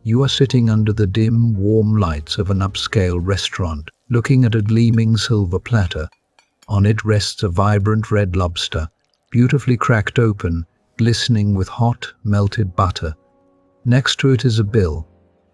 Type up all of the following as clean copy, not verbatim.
You are sitting under the dim, warm lights of an upscale restaurant, looking at a gleaming silver platter. On it rests a vibrant red lobster, beautifully cracked open, glistening with hot, melted butter. Next to it is a bill.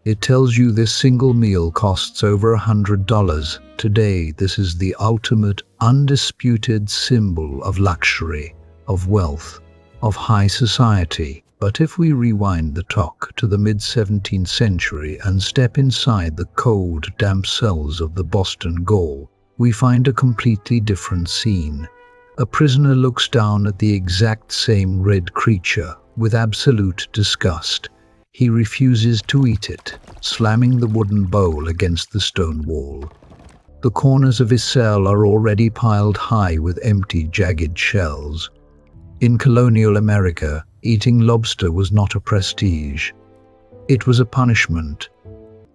It tells you this single meal costs over $100. Today, this is the ultimate, undisputed symbol of luxury, of wealth, of high society. But if we rewind the clock to the mid-17th century and step inside the cold, damp cells of the Boston Gaol, we find a completely different scene. A prisoner looks down at the exact same red creature with absolute disgust. He refuses to eat it, slamming the wooden bowl against the stone wall. The corners of his cell are already piled high with empty, jagged shells. In colonial America, eating lobster was not a prestige. It was a punishment,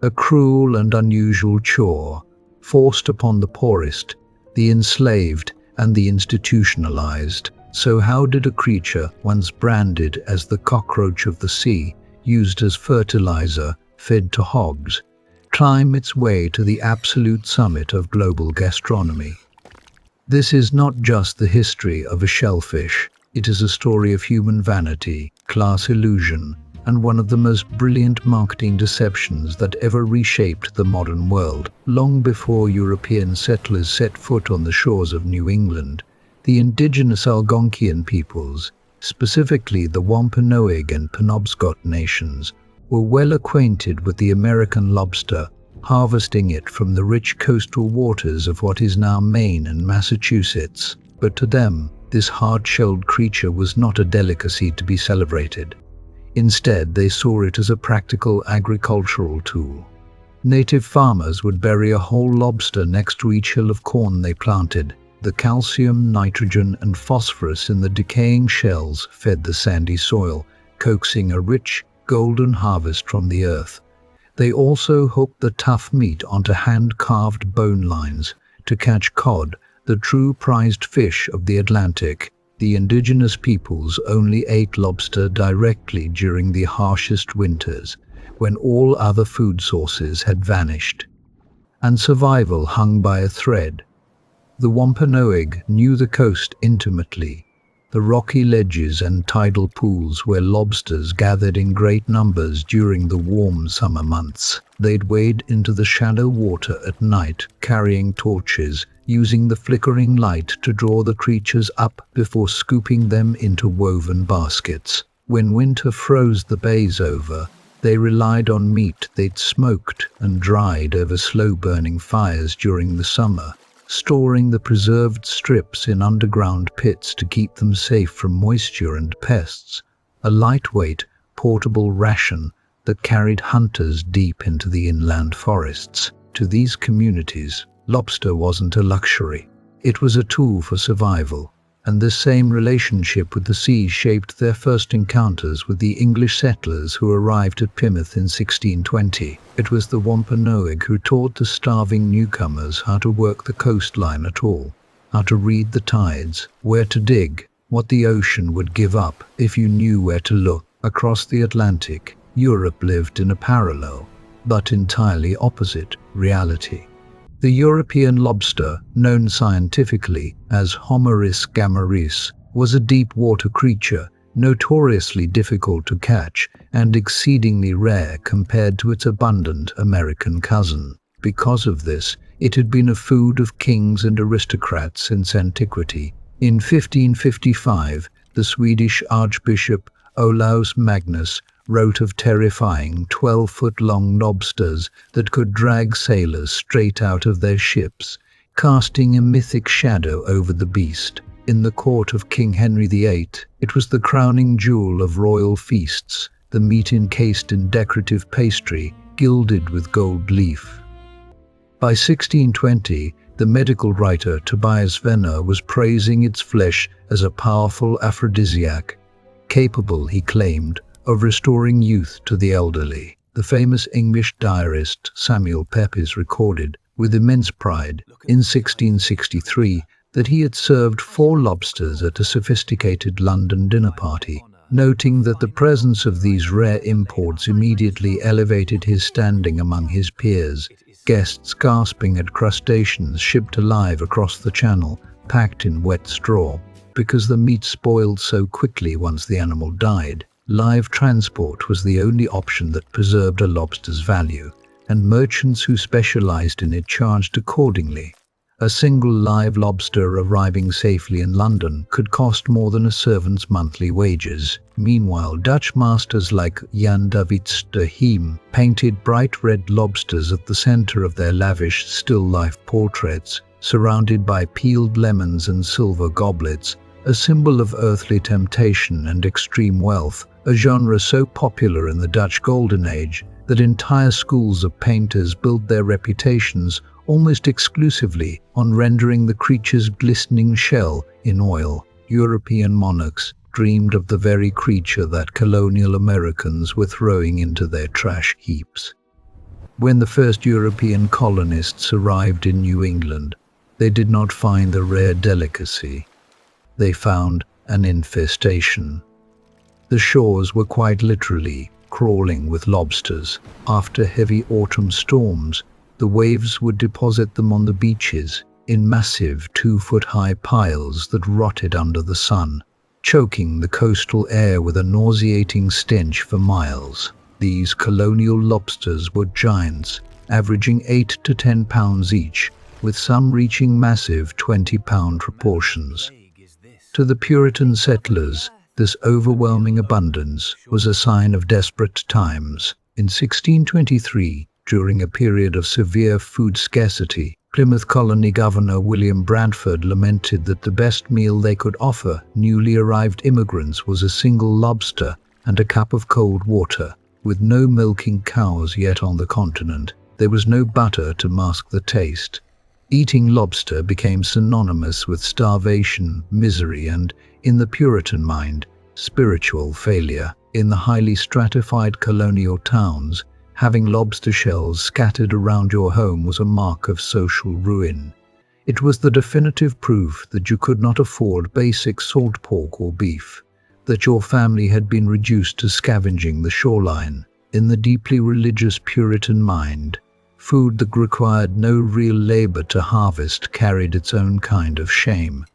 a cruel and unusual chore, forced upon the poorest, the enslaved, and the institutionalized. So how did a creature once branded as the cockroach of the sea, used as fertilizer, fed to hogs, climb its way to the absolute summit of global gastronomy? This is not just the history of a shellfish. It is a story of human vanity, class illusion, and one of the most brilliant marketing deceptions that ever reshaped the modern world. Long before European settlers set foot on the shores of New England, the indigenous Algonquian peoples, specifically the Wampanoag and Penobscot nations, were well acquainted with the American lobster, harvesting it from the rich coastal waters of what is now Maine and Massachusetts. But to them, this hard-shelled creature was not a delicacy to be celebrated. Instead, they saw it as a practical agricultural tool. Native farmers would bury a whole lobster next to each hill of corn they planted. The calcium, nitrogen, and phosphorus in the decaying shells fed the sandy soil, coaxing a rich, golden harvest from the earth. They also hooked the tough meat onto hand-carved bone lines to catch cod, the true prized fish of the Atlantic. The indigenous peoples only ate lobster directly during the harshest winters, when all other food sources had vanished, and survival hung by a thread. The Wampanoag knew the coast intimately, the rocky ledges and tidal pools where lobsters gathered in great numbers during the warm summer months. They'd wade into the shallow water at night, carrying torches, using the flickering light to draw the creatures up before scooping them into woven baskets. When winter froze the bays over, they relied on meat they'd smoked and dried over slow-burning fires during the summer, storing the preserved strips in underground pits to keep them safe from moisture and pests, a lightweight, portable ration that carried hunters deep into the inland forests. To these communities, lobster wasn't a luxury. It was a tool for survival, and this same relationship with the sea shaped their first encounters with the English settlers who arrived at Plymouth in 1620. It was the Wampanoag who taught the starving newcomers how to work the coastline at all, how to read the tides, where to dig, what the ocean would give up if you knew where to look. Across the Atlantic, Europe lived in a parallel, but entirely opposite, reality. The European lobster, known scientifically as Homarus gammaris, was a deep-water creature, notoriously difficult to catch and exceedingly rare compared to its abundant American cousin. Because of this, it had been a food of kings and aristocrats since antiquity. In 1555, the Swedish Archbishop Olaus Magnus wrote of terrifying 12-foot-long lobsters that could drag sailors straight out of their ships, casting a mythic shadow over the beast. In the court of King Henry VIII, it was the crowning jewel of royal feasts, the meat encased in decorative pastry, gilded with gold leaf. By 1620, the medical writer Tobias Venner was praising its flesh as a powerful aphrodisiac, capable, he claimed, of restoring youth to the elderly. The famous English diarist Samuel Pepys recorded, with immense pride, in 1663, that he had served 4 lobsters at a sophisticated London dinner party. noting that the presence of these rare imports immediately elevated his standing among his peers, guests gasping at crustaceans shipped alive across the channel, packed in wet straw. Because the meat spoiled so quickly once the animal died, live transport was the only option that preserved a lobster's value, and merchants who specialized in it charged accordingly. A single live lobster arriving safely in London could cost more than a servant's monthly wages. Meanwhile, Dutch masters like Jan Davids de Heem painted bright red lobsters at the center of their lavish still-life portraits, surrounded by peeled lemons and silver goblets, a symbol of earthly temptation and extreme wealth, a genre so popular in the Dutch Golden Age that entire schools of painters built their reputations almost exclusively on rendering the creature's glistening shell in oil. European monarchs dreamed of the very creature that colonial Americans were throwing into their trash heaps. When the first European colonists arrived in New England, they did not find the rare delicacy. They found an infestation. The shores were quite literally crawling with lobsters. After heavy autumn storms, the waves would deposit them on the beaches in massive 2-foot-high piles that rotted under the sun, choking the coastal air with a nauseating stench for miles. These colonial lobsters were giants, averaging 8 to 10 pounds each, with some reaching massive 20-pound proportions. To the Puritan settlers, this overwhelming abundance was a sign of desperate times. In 1623, during a period of severe food scarcity, Plymouth Colony Governor William Bradford lamented that the best meal they could offer newly arrived immigrants was a single lobster and a cup of cold water. With no milking cows yet on the continent, there was no butter to mask the taste. Eating lobster became synonymous with starvation, misery, and, in the Puritan mind, spiritual failure. In the highly stratified colonial towns, having lobster shells scattered around your home was a mark of social ruin. It was the definitive proof that you could not afford basic salt pork or beef, that your family had been reduced to scavenging the shoreline. In the deeply religious Puritan mind, food that required no real labor to harvest carried its own kind of shame.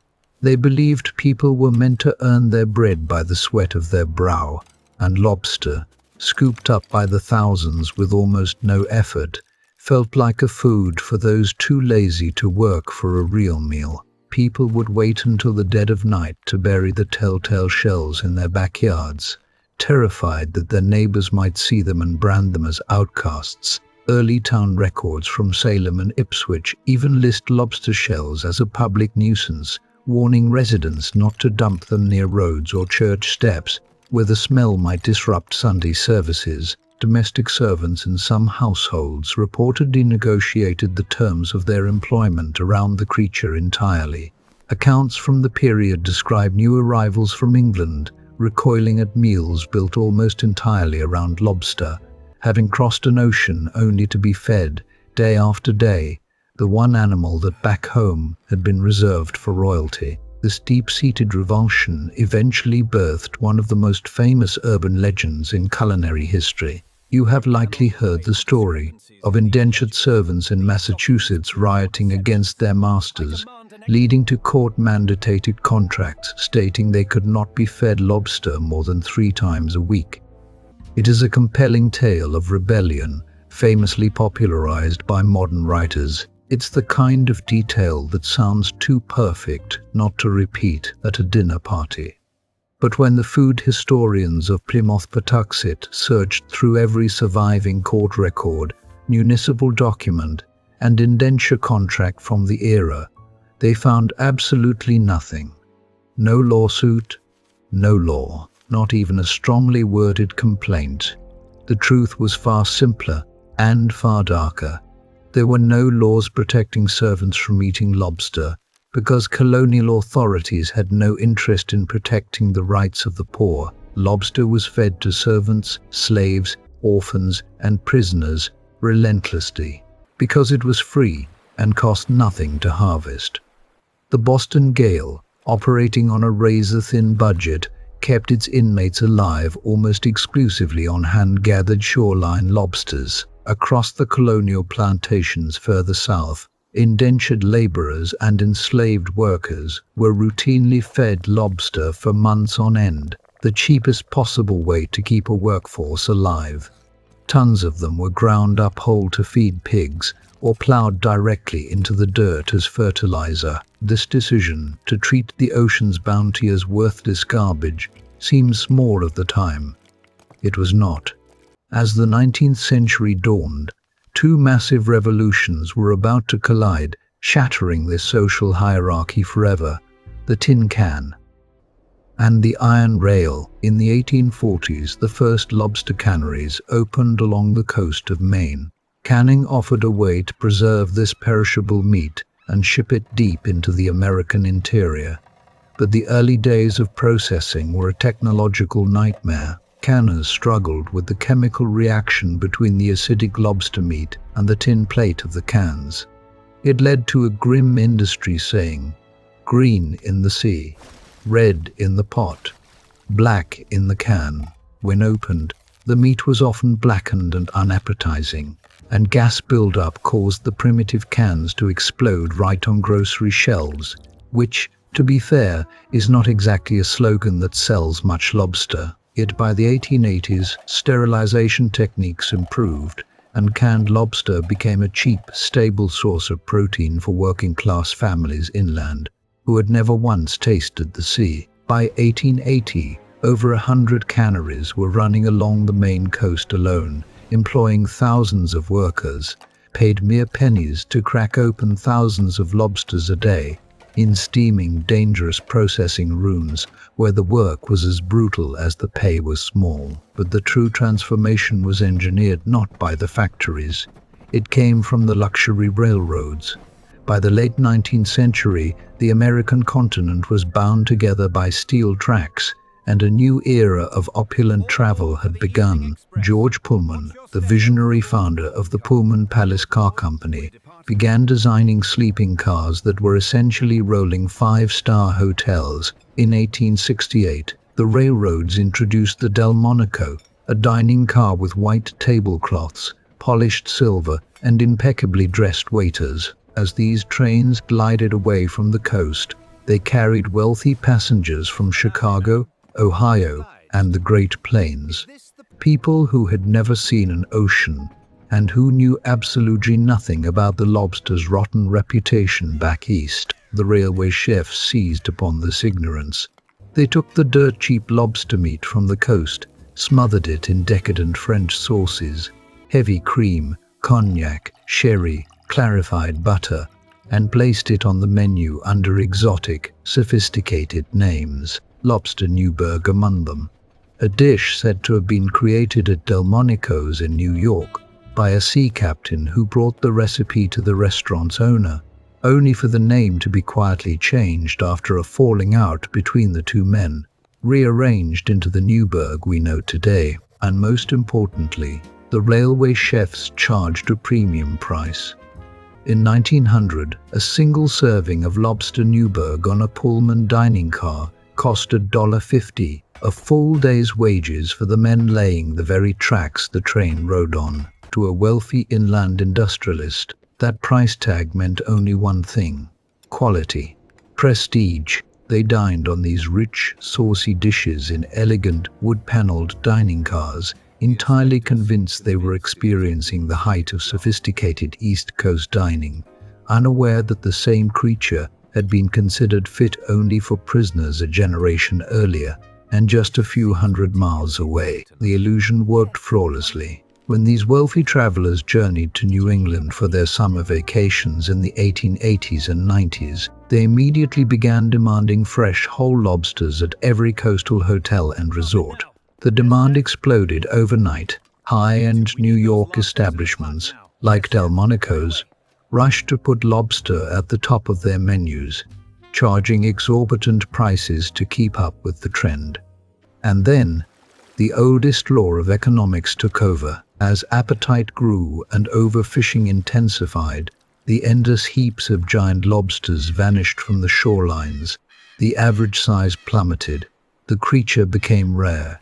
They believed people were meant to earn their bread by the sweat of their brow, and lobster, scooped up by the thousands with almost no effort, felt like a food for those too lazy to work for a real meal. People would wait until the dead of night to bury the telltale shells in their backyards, terrified that their neighbors might see them and brand them as outcasts. Early town records from Salem and Ipswich even list lobster shells as a public nuisance, warning residents not to dump them near roads or church steps, where the smell might disrupt Sunday services. Domestic servants in some households reportedly negotiated the terms of their employment around the creature entirely. Accounts from the period describe new arrivals from England recoiling at meals built almost entirely around lobster, having crossed an ocean only to be fed, day after day, the one animal that back home had been reserved for royalty. This deep-seated revulsion eventually birthed one of the most famous urban legends in culinary history. You have likely heard the story of indentured servants in Massachusetts rioting against their masters, leading to court-mandated contracts stating they could not be fed lobster more than 3 times a week. It is a compelling tale of rebellion, famously popularized by modern writers. It's the kind of detail that sounds too perfect not to repeat at a dinner party. But when the food historians of Plymouth Patuxet searched through every surviving court record, municipal document, and indenture contract from the era, they found absolutely nothing. No lawsuit, no law, not even a strongly worded complaint. The truth was far simpler and far darker. There were no laws protecting servants from eating lobster because colonial authorities had no interest in protecting the rights of the poor. Lobster was fed to servants, slaves, orphans, and prisoners relentlessly because it was free and cost nothing to harvest. The Boston Gaol, operating on a razor-thin budget, kept its inmates alive almost exclusively on hand-gathered shoreline lobsters. Across the colonial plantations further south, indentured laborers and enslaved workers were routinely fed lobster for months on end, the cheapest possible way to keep a workforce alive. Tons of them were ground up whole to feed pigs or plowed directly into the dirt as fertilizer. This decision to treat the ocean's bounty as worthless garbage seems small at the time. It was not. As the 19th century dawned, two massive revolutions were about to collide, shattering this social hierarchy forever: the tin can and the iron rail. In the 1840s, the first lobster canneries opened along the coast of Maine. Canning offered a way to preserve this perishable meat and ship it deep into the American interior. But the early days of processing were a technological nightmare. Canners struggled with the chemical reaction between the acidic lobster meat and the tin plate of the cans. It led to a grim industry saying, "Green in the sea, red in the pot, black in the can." When opened, the meat was often blackened and unappetizing, and gas buildup caused the primitive cans to explode right on grocery shelves, which, to be fair, is not exactly a slogan that sells much lobster. Yet by the 1880s, sterilization techniques improved, and canned lobster became a cheap, stable source of protein for working-class families inland who had never once tasted the sea. By 1880, over 100 canneries were running along the Maine coast alone, employing thousands of workers, paid mere pennies to crack open thousands of lobsters a day, in steaming, dangerous processing rooms where the work was as brutal as the pay was small. But the true transformation was engineered not by the factories. It came from the luxury railroads. By the late 19th century, the American continent was bound together by steel tracks, and a new era of opulent travel had begun. George Pullman, the visionary founder of the Pullman Palace Car Company, began designing sleeping cars that were essentially rolling five-star hotels. In 1868, the railroads introduced the Delmonico, a dining car with white tablecloths, polished silver, and impeccably dressed waiters. As these trains glided away from the coast, they carried wealthy passengers from Chicago, Ohio, and the Great Plains, people who had never seen an ocean and who knew absolutely nothing about the lobster's rotten reputation back east. The railway chefs seized upon this ignorance. They took the dirt-cheap lobster meat from the coast, smothered it in decadent French sauces, heavy cream, cognac, sherry, clarified butter, and placed it on the menu under exotic, sophisticated names, lobster Newburg among them. A dish said to have been created at Delmonico's in New York by a sea captain who brought the recipe to the restaurant's owner, only for the name to be quietly changed after a falling out between the two men, rearranged into the Newburg we know today. And most importantly, the railway chefs charged a premium price. In 1900, a single serving of lobster Newburg on a Pullman dining car cost $1.50, a full day's wages for the men laying the very tracks the train rode on. To a wealthy inland industrialist, that price tag meant only one thing: quality, prestige. They dined on these rich, saucy dishes in elegant, wood-paneled dining cars, entirely convinced they were experiencing the height of sophisticated East Coast dining, unaware that the same creature had been considered fit only for prisoners a generation earlier, and just a few hundred miles away. The illusion worked flawlessly. When these wealthy travelers journeyed to New England for their summer vacations in the 1880s and 90s, they immediately began demanding fresh, whole lobsters at every coastal hotel and resort. The demand exploded overnight. High-end New York establishments, like Delmonico's, rushed to put lobster at the top of their menus, charging exorbitant prices to keep up with the trend. And then, the oldest law of economics took over. As appetite grew and overfishing intensified, the endless heaps of giant lobsters vanished from the shorelines. The average size plummeted. the creature became rare.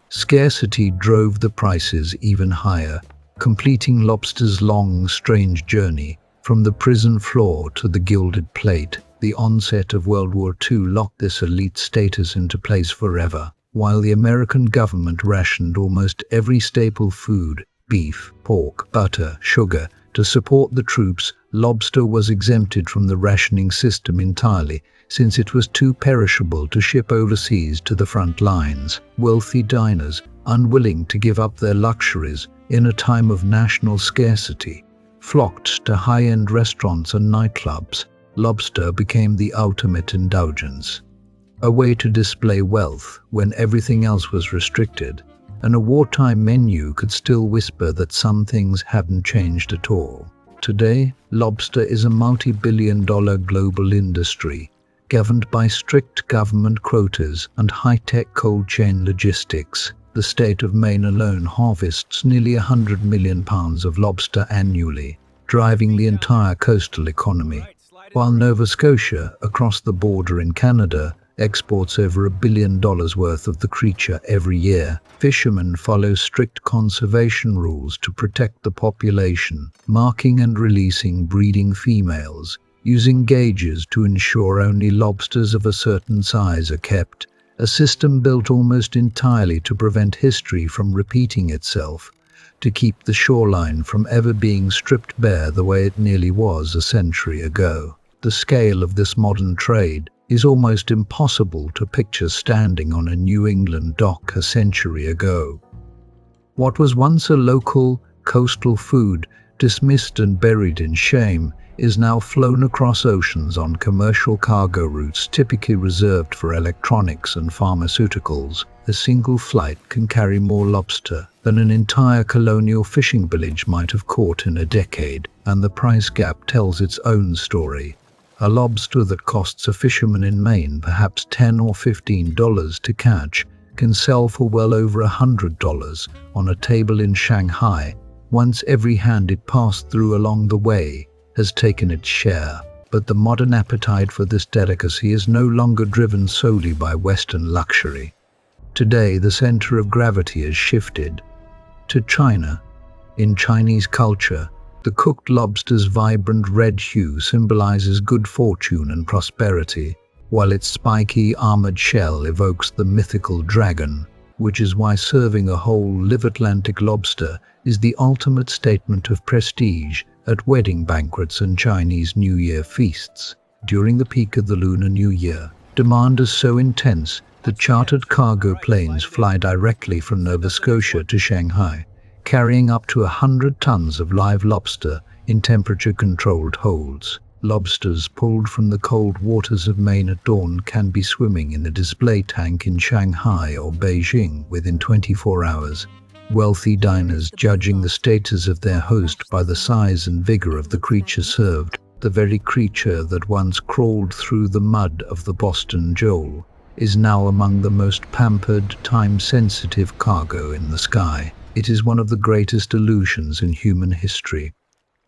Scarcity drove the prices even higher, completing lobster's long, strange journey from the prison floor to the gilded plate. The onset of World War II locked this elite status into place forever. While the American government rationed almost every staple food, beef, pork, butter, sugar, to support the troops, lobster was exempted from the rationing system entirely, since it was too perishable to ship overseas to the front lines. Wealthy diners, unwilling to give up their luxuries in a time of national scarcity, flocked to high-end restaurants and nightclubs. Lobster became the ultimate indulgence, a way to display wealth when everything else was restricted, and a wartime menu could still whisper that some things hadn't changed at all. Today, lobster is a multi-billion-dollar global industry, governed by strict government quotas and high-tech cold chain logistics. The state of Maine alone harvests nearly 100 million pounds of lobster annually, driving the entire coastal economy, while Nova Scotia, across the border in Canada, exports over $1 billion worth of the creature every year. Fishermen follow strict conservation rules to protect the population, marking and releasing breeding females, using gauges to ensure only lobsters of a certain size are kept, a system built almost entirely to prevent history from repeating itself, to keep the shoreline from ever being stripped bare the way it nearly was a century ago. The scale of this modern trade is almost impossible to picture standing on a New England dock a century ago. What was once a local, coastal food, dismissed and buried in shame, is now flown across oceans on commercial cargo routes typically reserved for electronics and pharmaceuticals. A single flight can carry more lobster than an entire colonial fishing village might have caught in a decade, and the price gap tells its own story. A lobster that costs a fisherman in Maine perhaps $10 or $15 to catch can sell for well over $100 on a table in Shanghai once every hand it passed through along the way has taken its share. But the modern appetite for this delicacy is no longer driven solely by Western luxury. Today, the center of gravity has shifted to China. In Chinese culture, the cooked lobster's vibrant red hue symbolizes good fortune and prosperity, while its spiky, armored shell evokes the mythical dragon, which is why serving a whole live Atlantic lobster is the ultimate statement of prestige at wedding banquets and Chinese New Year feasts. During the peak of the Lunar New Year, demand is so intense that chartered cargo planes fly directly from Nova Scotia to Shanghai, carrying up to 100 tons of live lobster in temperature-controlled holds. Lobsters pulled from the cold waters of Maine at dawn can be swimming in a display tank in Shanghai or Beijing within 24 hours. Wealthy diners judging the status of their host by the size and vigor of the creature served. The very creature that once crawled through the mud of the Boston Gaol is now among the most pampered, time-sensitive cargo in the sky. It is one of the greatest illusions in human history.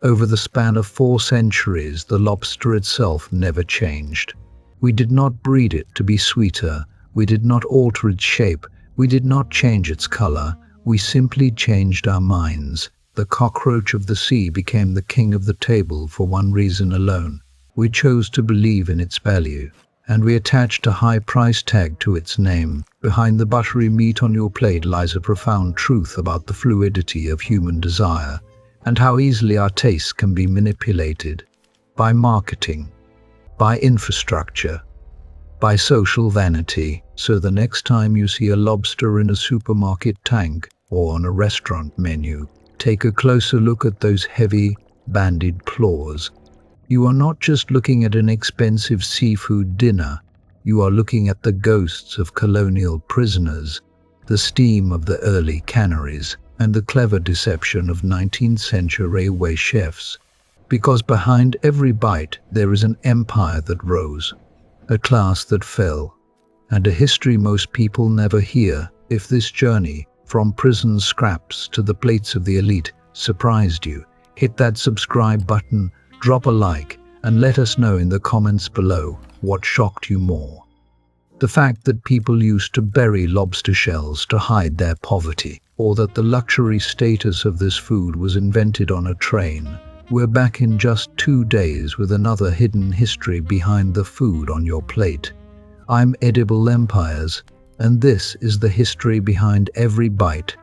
Over the span of 4 centuries, the lobster itself never changed. We did not breed it to be sweeter. We did not alter its shape. We did not change its color. We simply changed our minds. The cockroach of the sea became the king of the table for one reason alone. We chose to believe in its value, and we attached a high price tag to its name. Behind the buttery meat on your plate lies a profound truth about the fluidity of human desire and how easily our tastes can be manipulated by marketing, by infrastructure, by social vanity. So the next time you see a lobster in a supermarket tank or on a restaurant menu, take a closer look at those heavy, banded claws. You are not just looking at an expensive seafood dinner. You are looking at the ghosts of colonial prisoners, the steam of the early canneries, and the clever deception of 19th century railway chefs. Because behind every bite there is an empire that rose, a class that fell, and a history most people never hear. If this journey from prison scraps to the plates of the elite surprised you, hit that subscribe button, drop a like, and let us know in the comments below what shocked you more. The fact that people used to bury lobster shells to hide their poverty, or that the luxury status of this food was invented on a train. We're back in just 2 days with another hidden history behind the food on your plate. I'm Edible Empires, and this is the history behind every bite